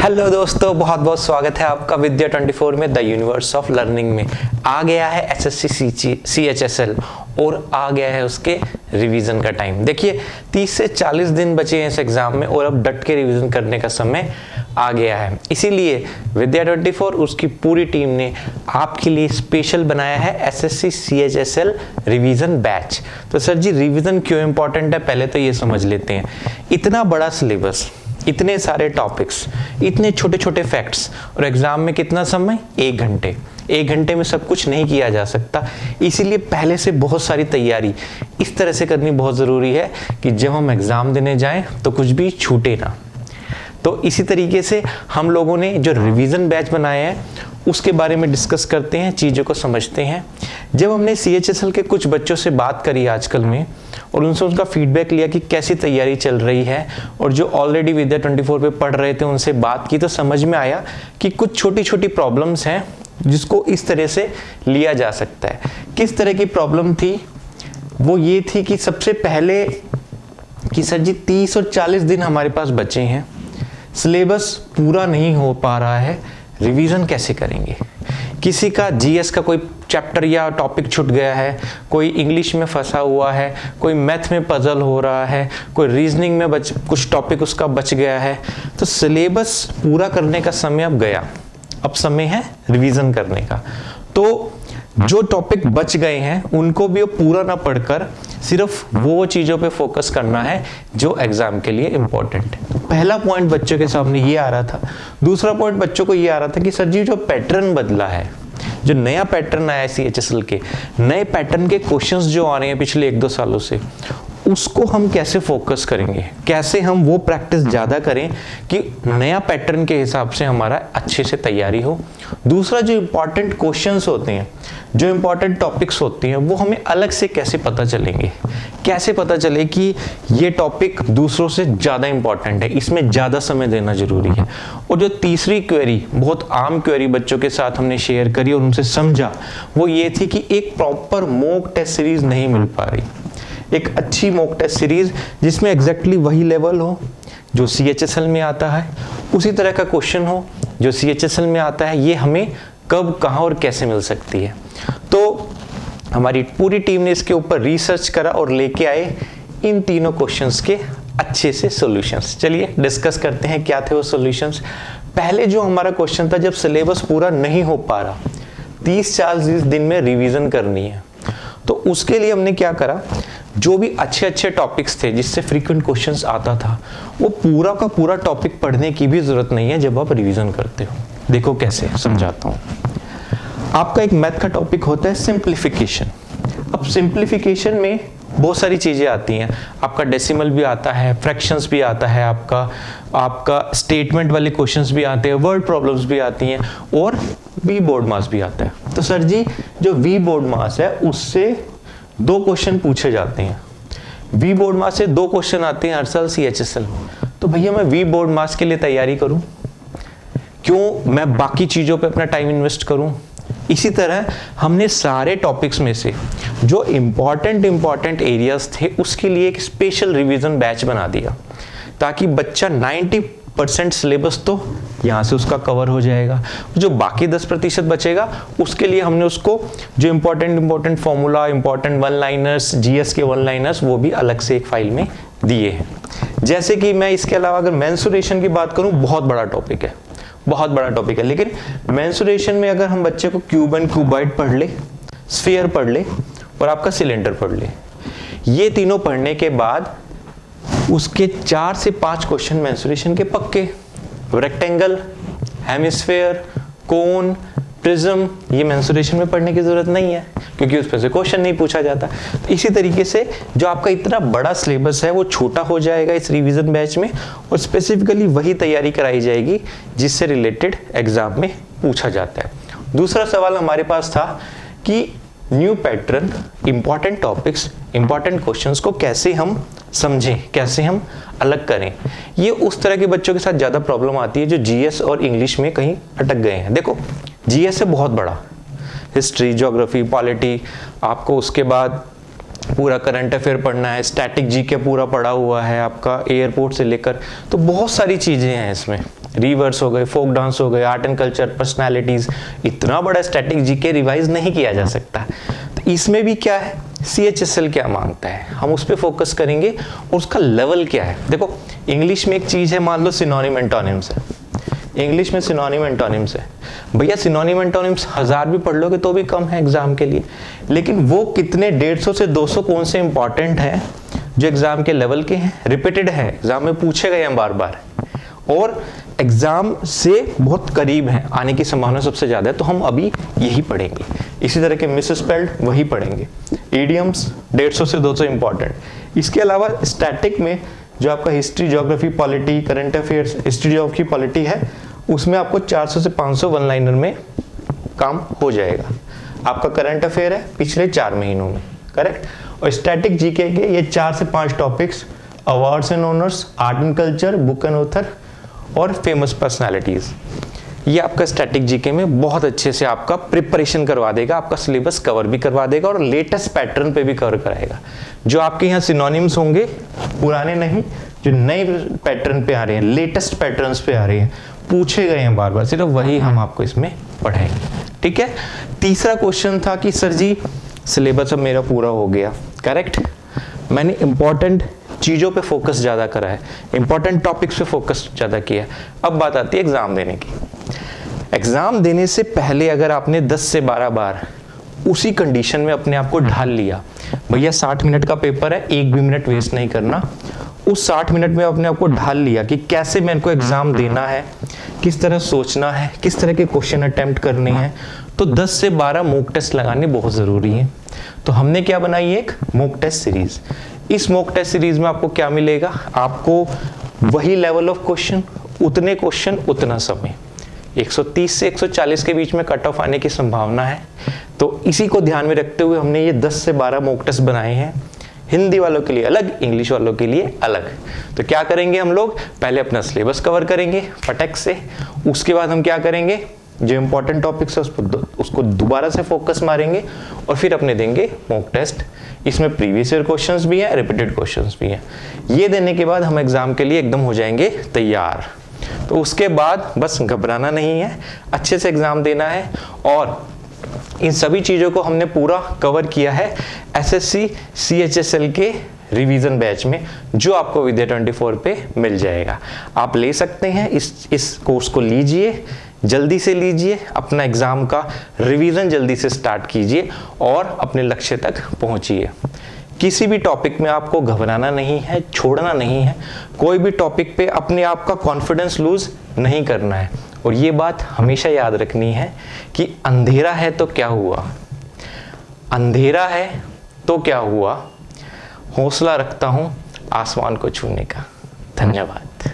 Hello दोस्तों, बहुत बहुत स्वागत है आपका विद्या 24 में द यूनिवर्स ऑफ लर्निंग में। आ गया है एसएससी CHSL और आ गया है उसके रिवीजन का टाइम। देखिए 30 से 40 दिन बचे हैं इस एग्जाम में और अब डट के रिवीजन करने का समय आ गया है। इसीलिए विद्या 24 उसकी पूरी टीम ने आपके लिए स्पेशल बनाया है एसएससी CHSL रिवीजन बैच। तो सर जी, रिवीजन क्यों इंपॉर्टेंट है, पहले तो ये समझ लेते हैं। इतना बड़ा सिलेबस, इतने सारे टॉपिक्स, इतने छोटे छोटे फैक्ट्स और एग्जाम में कितना समय, 1 घंटे। 1 घंटे में सब कुछ नहीं किया जा सकता, इसीलिए पहले से बहुत सारी तैयारी इस तरह से करनी बहुत ज़रूरी है कि जब हम एग्ज़ाम देने जाएं तो कुछ भी छूटे ना। तो इसी तरीके से हम लोगों ने जो रिवीजन बैच बनाया है उसके बारे में डिस्कस करते हैं, चीज़ों को समझते हैं। जब हमने CHSL के कुछ बच्चों से बात करी आजकल में और उनसे उनका फीडबैक लिया कि कैसी तैयारी चल रही है, और जो ऑलरेडी विद्या 24 पे पढ़ रहे थे उनसे बात की, तो समझ में आया कि कुछ छोटी छोटी प्रॉब्लम्स हैं जिसको इस तरह से लिया जा सकता है। किस तरह की प्रॉब्लम थी? वो ये थी कि सबसे पहले कि सर जी 30 और 40 दिन हमारे पास बचे हैं, सिलेबस पूरा नहीं हो पा रहा है, रिवीजन कैसे करेंगे? किसी का GS का कोई चैप्टर या टॉपिक छूट गया है, कोई इंग्लिश में फंसा हुआ है, कोई मैथ में पजल हो रहा है, कोई रीजनिंग में कुछ टॉपिक उसका बच गया है। तो सिलेबस पूरा करने का समय अब गया, अब समय है रिवीजन करने का। तो जो टॉपिक बच गए हैं उनको भी पूरा ना पढ़कर सिर्फ वो चीज़ों पे फोकस करना है जो एग्जाम के लिए इम्पोर्टेंट है। पहला पॉइंट बच्चों के सामने ये आ रहा था। दूसरा पॉइंट बच्चों को ये आ रहा था कि सर जी जो पैटर्न बदला है, जो नया पैटर्न आया है CHSL के, नए पैटर्न के क्वेश्चंस जो आ रहे हैं पिछले 1-2 सालों से, उसको हम कैसे फोकस करेंगे, कैसे हम वो प्रैक्टिस ज़्यादा करें कि नया पैटर्न के हिसाब से हमारा अच्छे से तैयारी हो। दूसरा, जो इम्पॉर्टेंट क्वेश्चंस होते हैं, जो इम्पॉर्टेंट टॉपिक्स होते हैं, वो हमें अलग से कैसे पता चलेंगे, कैसे पता चले कि ये टॉपिक दूसरों से ज़्यादा इम्पॉर्टेंट है, इसमें ज़्यादा समय देना जरूरी है। और जो तीसरी क्वेरी, बहुत आम क्वेरी बच्चों के साथ हमने शेयर करी और उनसे समझा, वो ये थी कि एक प्रॉपर मॉक टेस्ट सीरीज नहीं मिल पा रही। एक अच्छी मॉक टेस्ट सीरीज जिसमें एग्जैक्टली वही लेवल हो जो CHSL में आता है, उसी तरह का क्वेश्चन हो जो CHSL में आता है, ये हमें कब, कहाँ और कैसे मिल सकती है। तो हमारी पूरी टीम ने इसके ऊपर रिसर्च करा और लेके आए इन तीनों क्वेश्चंस के अच्छे से सॉल्यूशंस। चलिए डिस्कस करते हैं क्या थे वो सॉल्यूशंस। पहले जो हमारा क्वेश्चन था, जब सिलेबस पूरा नहीं हो पा रहा, 30-40 दिन में रिवीजन करनी है, तो उसके लिए हमने क्या करा, जो भी अच्छे अच्छे टॉपिक्स थे जिससे फ्रीक्वेंट क्वेश्चंस आता था, वो पूरा का पूरा टॉपिक पढ़ने की भी जरूरत नहीं है जब आप रिवीजन करते हो। देखो कैसे, समझाता हूँ। आपका एक मैथ का टॉपिक होता है सिंप्लीफिकेशन। अब सिंप्लीफिकेशन में बहुत सारी चीज़ें आती हैं, आपका डेसिमल भी आता है, फ्रैक्शंस भी आता है, आपका स्टेटमेंट वाले क्वेश्चंस भी आते हैं, वर्ड प्रॉब्लम्स भी आती हैं और वी बोर्ड मास भी आता है। तो सर जी जो वी बोर्ड मास है उससे 2 क्वेश्चन पूछे जाते हैं। वी बोर्ड मास से 2 क्वेश्चन आते हैं हर साल CHSL। तो भैया मैं वी बोर्ड मास के लिए तैयारी करूं, क्यों मैं बाकी चीज़ों पे अपना टाइम इन्वेस्ट करूं? इसी तरह हमने सारे टॉपिक्स में से जो इम्पॉर्टेंट एरियाज थे उसके लिए एक स्पेशल रिवीजन बैच बना दिया, ताकि बच्चा 90% सिलेबस तो यहाँ से उसका कवर हो जाएगा। जो बाकी 10% बचेगा उसके लिए हमने उसको जो important formula, important one liners, GS के वन लाइनर्स, वो भी अलग से एक फाइल में दिए हैं। जैसे कि मैं इसके अलावा अगर मेंसुरेशन की बात करूँ, बहुत बड़ा टॉपिक है, लेकिन मेंसुरेशन में अगर हम बच्चे को क्यूब एंड क्यूबॉइड पढ़ ले, स्फीयर पढ़ ले और आपका सिलेंडर पढ़ ले, ये तीनों पढ़ने के बाद उसके 4 से 5 क्वेश्चन मेंसुरेशन के पक्के। रेक्टेंगल, हेमिस्फेयर, कोन, प्रिज्म, ये मेंसुरेशन में पढ़ने की जरूरत नहीं है क्योंकि उस पर से क्वेश्चन नहीं पूछा जाता। तो इसी तरीके से जो आपका इतना बड़ा सिलेबस है वो छोटा हो जाएगा इस रिवीजन बैच में, और स्पेसिफिकली वही तैयारी कराई जाएगी जिससे रिलेटेड एग्जाम में पूछा जाता है। दूसरा सवाल हमारे पास था कि new pattern, important topics, important questions को कैसे हम समझें, कैसे हम अलग करें। ये उस तरह के बच्चों के साथ ज़्यादा प्रॉब्लम आती है जो GS और इंग्लिश में कहीं अटक गए हैं। देखो GS है बहुत बड़ा, हिस्ट्री, ज्योग्राफी, पॉलिटी, आपको उसके बाद पूरा करंट अफेयर पढ़ना है, स्टैटिक GK पूरा पढ़ा हुआ है आपका एयरपोर्ट से लेकर, तो बहुत सारी चीज़ें हैं इसमें। रिवर्स हो गए, फोक डांस हो गए, आर्ट एंड कल्चर, पर्सनालिटीज, इतना बड़ा स्टैटिक जीके रिवाइज नहीं किया जा सकता। तो इसमें भी क्या है, CHSL क्या मांगता है, हम उस पर फोकस करेंगे और उसका लेवल क्या है। देखो इंग्लिश में एक चीज है, मान लो सिनोनिम एंटोनिम्स है, इंग्लिश में सिनोनिम एंटोनिम्स है, भैया सिनोनिम एंटोनिम्स 1000 भी पढ़ लोगे तो भी कम है एग्जाम के लिए, लेकिन वो कितने 150 से 200 कौन से इंपॉर्टेंट हैं जो एग्जाम के लेवल के हैं, रिपीटेड है, एग्जाम में पूछे गए हैं बार बार और एग्जाम से बहुत करीब है, आने की संभावना सबसे ज्यादा है, तो हम अभी यही पढ़ेंगे। इसी तरह के मिसस्पेल्ड वही पढ़ेंगे, इडियम्स 150 से 200 इंपॉर्टेंट। इसके अलावा स्टैटिक में जो आपका history, geography, polity, current affairs, history, geography, polity है, उसमें आपको 400 से 500 वन लाइनर में काम हो जाएगा। आपका करंट अफेयर है पिछले 4 महीनों में, करेक्ट। और स्टैटिक जीके के ये 4 से 5 topics, awards and honours, art and culture, book and author और फेमस पर्सनालिटीज, ये आपका स्टैटिक जीके में बहुत अच्छे से आपका प्रिपरेशन करवा देगा, आपका सिलेबस कवर भी करवा देगा और लेटेस्ट पैटर्न पे भी कवर कराएगा। जो आपके यहाँ सिनोनिम्स होंगे पुराने नहीं, जो नए पैटर्न पे आ रहे हैं, लेटेस्ट पैटर्न्स पे आ रहे हैं, पूछे गए हैं बार बार, सिर्फ वही हम आपको इसमें पढ़ाएंगे, ठीक है। तीसरा क्वेश्चन था कि सर जी सिलेबस अब मेरा पूरा हो गया, करेक्ट, मैंने इंपॉर्टेंट चीजों पे फोकस ज्यादा करा है, इंपॉर्टेंट टॉपिक्स पे फोकस ज्यादा किया है। अब बात आती है एग्जाम देने की। एग्जाम देने से पहले अगर आपने 10 से 12 बार उसी कंडीशन में अपने आप को ढाल लिया, भैया 60 मिनट का पेपर है, एक भी मिनट वेस्ट नहीं करना, उस 60 मिनट में अपने आप को ढाल लिया कि कैसे मेरे को एग्जाम देना है, किस तरह सोचना है, किस तरह के क्वेश्चन अटेम्प्ट करने हैं, तो 10 से 12 मॉक टेस्ट लगाने बहुत जरूरी है। तो हमने क्या बनाई, एक मॉक टेस्ट सीरीज। इस मॉक टेस्ट सीरीज में आपको क्या मिलेगा, आपको वही लेवल ऑफ क्वेश्चन, उतने क्वेश्चन, उतना समय, 130 से 140 के बीच में कट ऑफ आने की संभावना है। तो इसी को ध्यान में रखते हुए हमने ये 10 से 12 मॉक टेस्ट बनाए हैं, हिंदी वालों के लिए अलग, इंग्लिश वालों के लिए अलग। तो क्या करेंगे हम लोग, पहले अपना सिलेबस कवर करेंगे फटक से, उसके बाद हम क्या करेंगे, जो इंपॉर्टेंट टॉपिक्स है उसको दोबारा से फोकस मारेंगे और फिर अपने देंगे मॉक टेस्ट। इसमें प्रीवियस ईयर क्वेश्चंस भी हैं, रिपीटेड क्वेश्चंस भी हैं। ये देने के बाद हम एग्जाम के लिए एकदम हो जाएंगे तैयार। तो उसके बाद बस घबराना नहीं है, अच्छे से एग्जाम देना है। और इन सभी चीजों को हमने पूरा कवर किया है SSC CHSL के रिवीजन बैच में, जो आपको विद्या 24 पे मिल जाएगा। आप ले सकते हैं, इस कोर्स को लीजिए, जल्दी से लीजिए, अपना एग्जाम का रिवीजन जल्दी से स्टार्ट कीजिए और अपने लक्ष्य तक पहुंचिए। किसी भी टॉपिक में आपको घबराना नहीं है, छोड़ना नहीं है, कोई भी टॉपिक पे अपने आप का कॉन्फिडेंस लूज नहीं करना है। और ये बात हमेशा याद रखनी है कि अंधेरा है तो क्या हुआ, अंधेरा है तो क्या हुआ, हौसला रखता हूं आसमान को छूने का। धन्यवाद।